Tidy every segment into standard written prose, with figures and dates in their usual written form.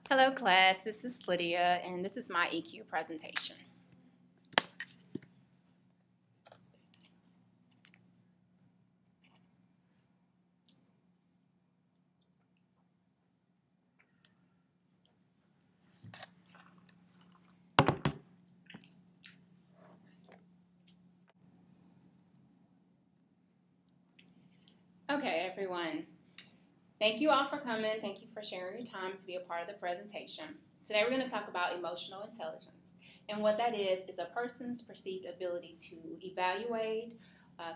Hello class, this is Lydia and this is my EQ presentation. Okay everyone, thank you all for coming. Thank you for sharing your time to be a part of the presentation. Today we're going to talk about emotional intelligence. And what that is a person's perceived ability to evaluate,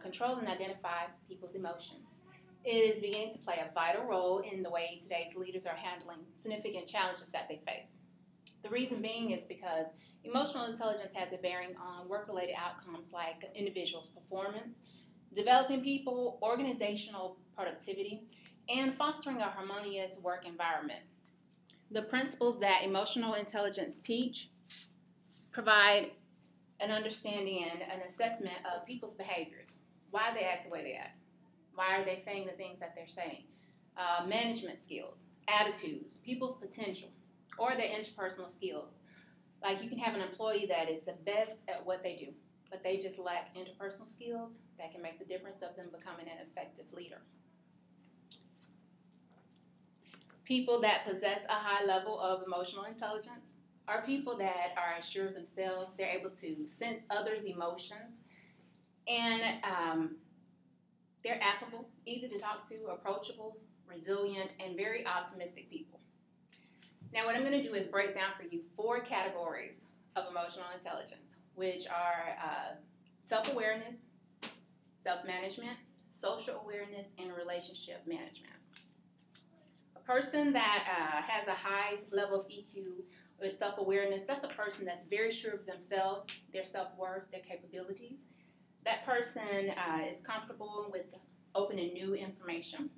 control, and identify people's emotions. It is beginning to play a vital role in the way today's leaders are handling significant challenges that they face. The reason being is because emotional intelligence has a bearing on work-related outcomes like individuals' performance, developing people, organizational productivity, and fostering a harmonious work environment. The principles that emotional intelligence teach provide an understanding and an assessment of people's behaviors, why they act the way they act, why are they saying the things that they're saying, management skills, attitudes, people's potential, or their interpersonal skills. Like you can have an employee that is the best at what they do, but they just lack interpersonal skills that can make the difference of them becoming an effective leader. People that possess a high level of emotional intelligence are people that are sure of themselves. They're able to sense others' emotions, and they're affable, easy to talk to, approachable, resilient, and very optimistic people. Now what I'm going to do is break down for you 4 categories of emotional intelligence, which are self-awareness, self-management, social awareness, and relationship management. A person that has a high level of EQ with self-awareness, that's a person that's very sure of themselves, their self-worth, their capabilities. That person is comfortable with open and new information,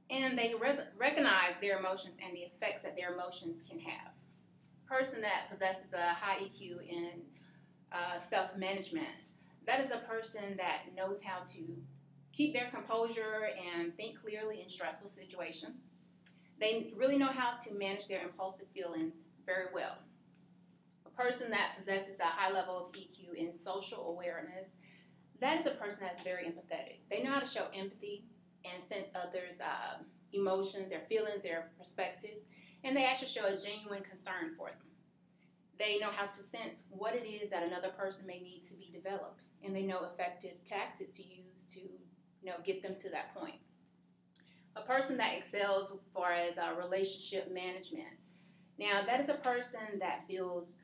and they recognize their emotions and the effects that their emotions can have. A person that possesses a high EQ in self-management, that is a person that knows how to keep their composure and think clearly in stressful situations. They really know how to manage their impulsive feelings very well. A person that possesses a high level of EQ in social awareness, that is a person that's very empathetic. They know how to show empathy and sense others' emotions, their feelings, their perspectives, and they actually show a genuine concern for them. They know how to sense what it is that another person may need to be developed, and they know effective tactics to use to get them to that point. A person that excels as far as relationship management. Now, that is a person that builds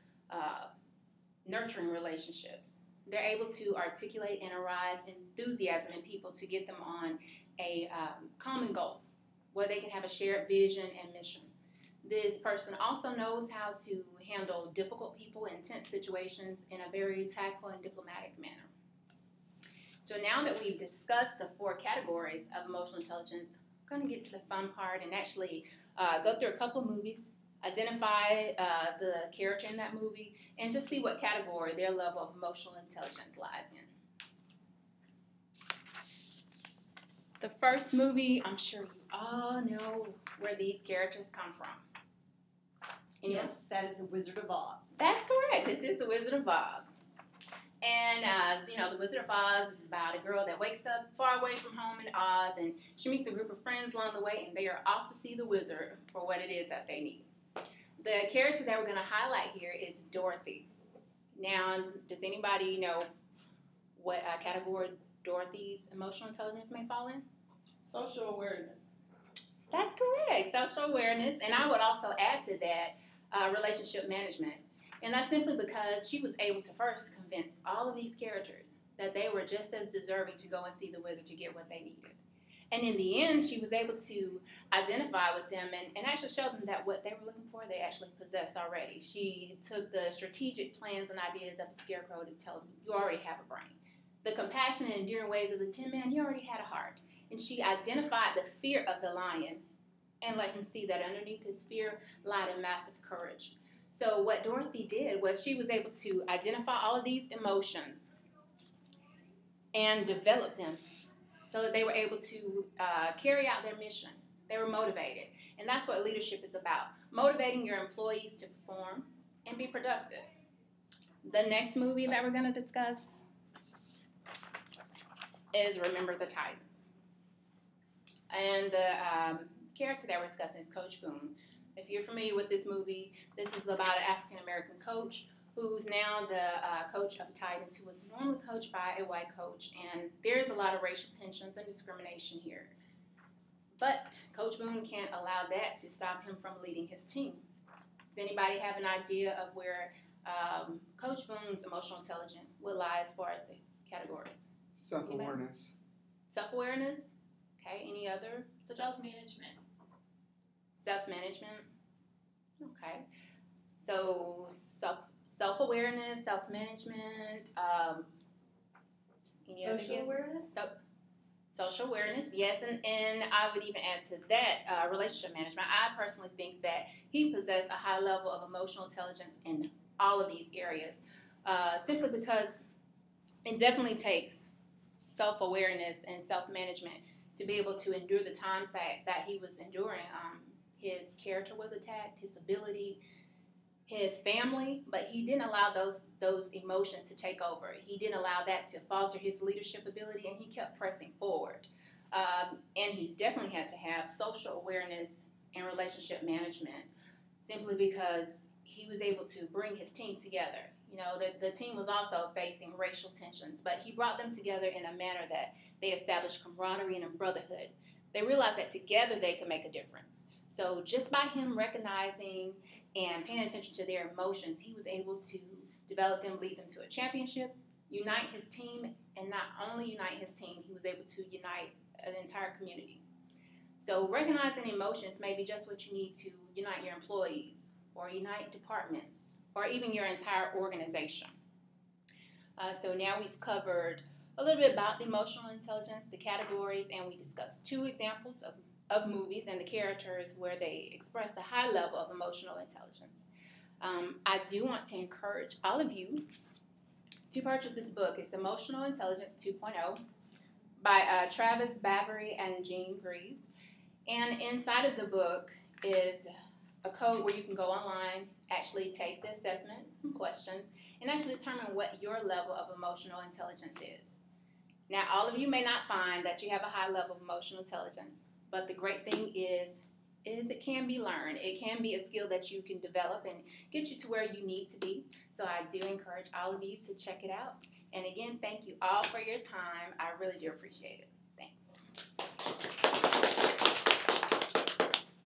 nurturing relationships. They're able to articulate and arouse enthusiasm in people to get them on a common goal, where they can have a shared vision and mission. This person also knows how to handle difficult people in tense situations in a very tactful and diplomatic manner. So now that we've discussed the 4 categories of emotional intelligence, I'm going to get to the fun part and actually go through a couple of movies, identify the character in that movie, and just see what category their level of emotional intelligence lies in. The first movie, I'm sure you all know where these characters come from. Yes, that is The Wizard of Oz. That's correct. This is The Wizard of Oz. And, The Wizard of Oz is about a girl that wakes up far away from home in Oz, and she meets a group of friends along the way, and they are off to see the wizard for what it is that they need. The character that we're going to highlight here is Dorothy. Now, does anybody know what category Dorothy's emotional intelligence may fall in? Social awareness. That's correct, social awareness. And I would also add to that relationship management. And that's simply because she was able to first convince all of these characters that they were just as deserving to go and see the wizard to get what they needed. And in the end, she was able to identify with them and actually show them that what they were looking for, they actually possessed already. She took the strategic plans and ideas of the Scarecrow to tell them, you already have a brain. The compassionate and enduring ways of the Tin Man, he already had a heart. And she identified the fear of the lion and let him see that underneath his fear lied a massive courage. So what Dorothy did was she was able to identify all of these emotions and develop them so that they were able to carry out their mission They were motivated. And that's what leadership is about, motivating your employees to perform and be productive. The next movie that we're going to discuss is Remember the Titans. And the character that we're discussing is Coach Boone. If you're familiar with this movie, this is about an African-American coach who's now the coach of Titans, who was normally coached by a white coach. And there's a lot of racial tensions and discrimination here. But Coach Boone can't allow that to stop him from leading his team. Does anybody have an idea of where Coach Boone's emotional intelligence would lie as far as the categories? Self-awareness. Self-awareness? Okay, any other? Self-management. Self-management? Okay. So self-awareness, self-management, any other? Social awareness? Social awareness, yes, and I would even add to that relationship management. I personally think that he possessed a high level of emotional intelligence in all of these areas, simply because it definitely takes self-awareness and self-management to be able to endure the times that he was enduring. His character was attacked, his ability, his family, but he didn't allow those emotions to take over. He didn't allow that to falter his leadership ability, and he kept pressing forward. And he definitely had to have social awareness and relationship management, simply because he was able to bring his team together. You know, the team was also facing racial tensions, but he brought them together in a manner that they established camaraderie and a brotherhood. They realized that together they could make a difference. So just by him recognizing and paying attention to their emotions, he was able to develop them, lead them to a championship, unite his team, and not only unite his team, he was able to unite an entire community. So recognizing emotions may be just what you need to unite your employees, or unite departments, or even your entire organization. So now we've covered a little bit about the emotional intelligence, the categories, and we discussed 2 examples of movies and the characters where they express a high level of emotional intelligence. I do want to encourage all of you to purchase this book. It's Emotional Intelligence 2.0 by Travis Bavery and Jean Greaves. And inside of the book is a code where you can go online, actually take the assessment, some questions, and actually determine what your level of emotional intelligence is. Now, all of you may not find that you have a high level of emotional intelligence, but the great thing is it can be learned. It can be a skill that you can develop and get you to where you need to be. So I do encourage all of you to check it out. And again, thank you all for your time. I really do appreciate it.